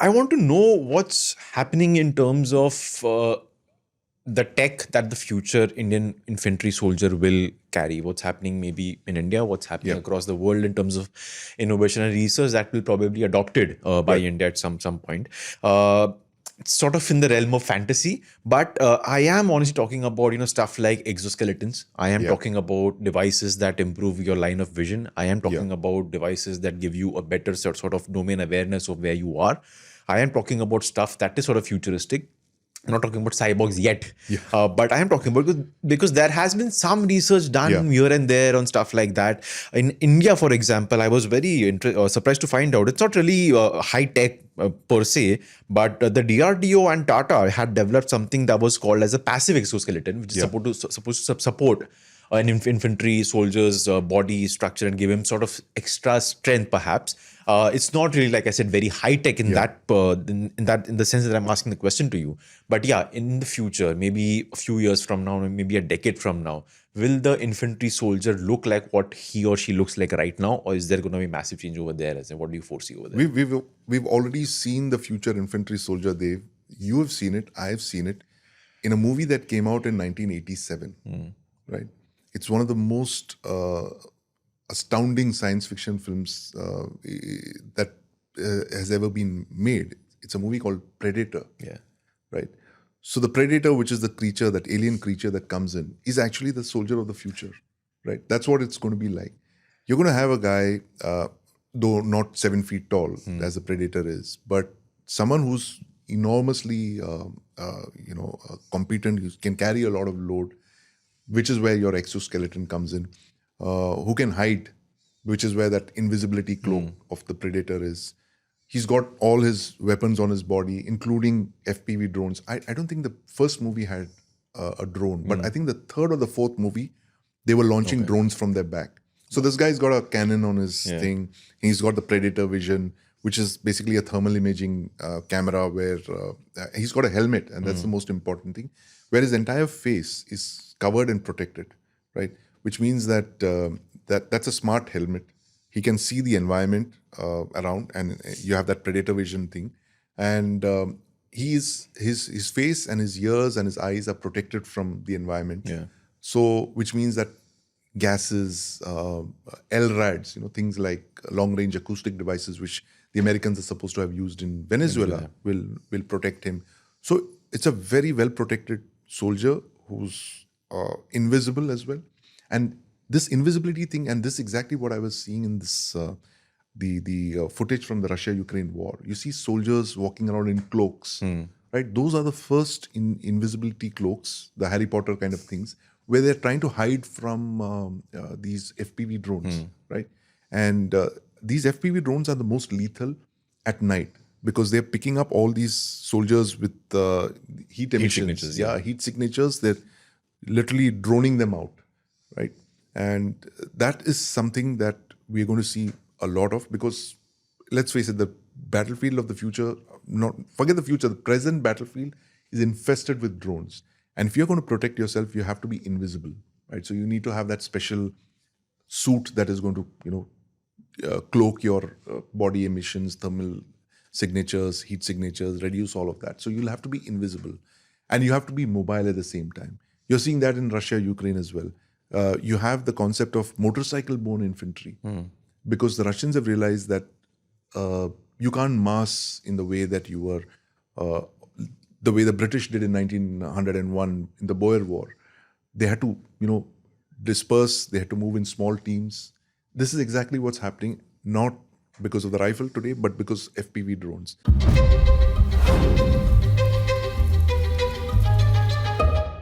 I want to know what's happening in terms of the tech that the future Indian infantry soldier will carry. What's happening maybe in India, what's happening across the world in terms of innovation and research that will probably adopted by India at some point. It's sort of in the realm of fantasy, but I am honestly talking about stuff like exoskeletons. I am talking about devices that improve your line of vision. I am talking about devices that give you a better sort of domain awareness of where you are. I am talking about stuff that is sort of futuristic. I'm not talking about cyborgs yet, but I am talking about because there has been some research done here and there on stuff like that. In India, for example, I was very surprised to find out it's not really high tech per se, but the DRDO and Tata had developed something that was called as a passive exoskeleton, which is supposed to support an infantry soldier's body structure and give him sort of extra strength, perhaps. It's not really, like I said, very high tech in that in the sense that I'm asking the question to you. But yeah, in the future, maybe a few years from now, maybe a decade from now, will the infantry soldier look like what he or she looks like right now, or is there going to be massive change over there? What do you foresee over there? We've already seen the future infantry soldier, Dave. You have seen it. I've seen it in a movie that came out in 1987. Right. It's one of the most astounding science fiction films that has ever been made. It's a movie called Predator. Right. So the Predator, which is the creature, that alien creature that comes in, is actually the soldier of the future. Right. That's what it's going to be like. You're going to have a guy, though not 7 feet tall as the Predator is, but someone who's enormously, competent, who can carry a lot of load, which is where your exoskeleton comes in, who can hide, which is where that invisibility cloak of the Predator is. He's got all his weapons on his body, including FPV drones. I don't think the first movie had a drone, but I think the third or the fourth movie, they were launching drones from their back. So this guy's got a cannon on his thing. He's got the Predator vision, which is basically a thermal imaging camera where he's got a helmet, and that's the most important thing, where his entire face is covered and protected, right? Which means that that's a smart helmet. He can see the environment around, and you have that Predator vision thing. And his face and his ears and his eyes are protected from the environment. So, which means that gases, LRADs, things like long-range acoustic devices, which the Americans are supposed to have used in Venezuela, will protect him. So it's a very well-protected soldier who's invisible as well. And this invisibility thing, and this is exactly what I was seeing in this the footage from the Russia-Ukraine war. You see soldiers walking around in cloaks, right? Those are the first invisibility cloaks, the Harry Potter kind of things, where they're trying to hide from these FPV drones, right? And these FPV drones are the most lethal at night because they're picking up all these soldiers with heat emissions. Heat signatures. They're literally droning them out, right? And that is something that we're going to see a lot of, because let's face it, the battlefield of the future, forget the future, the present battlefield is infested with drones. And if you're going to protect yourself, you have to be invisible, right? So you need to have that special suit that is going to, cloak your body emissions, thermal signatures, heat signatures, reduce all of that. So you'll have to be invisible, and you have to be mobile at the same time. You're seeing that in Russia, Ukraine as well. You have the concept of motorcycle-borne infantry, because the Russians have realized that you can't mass in the way that you were, the way the British did in 1901 in the Boer War. They had to, disperse. They had to move in small teams. This is exactly what's happening, not because of the rifle today, but because FPV drones.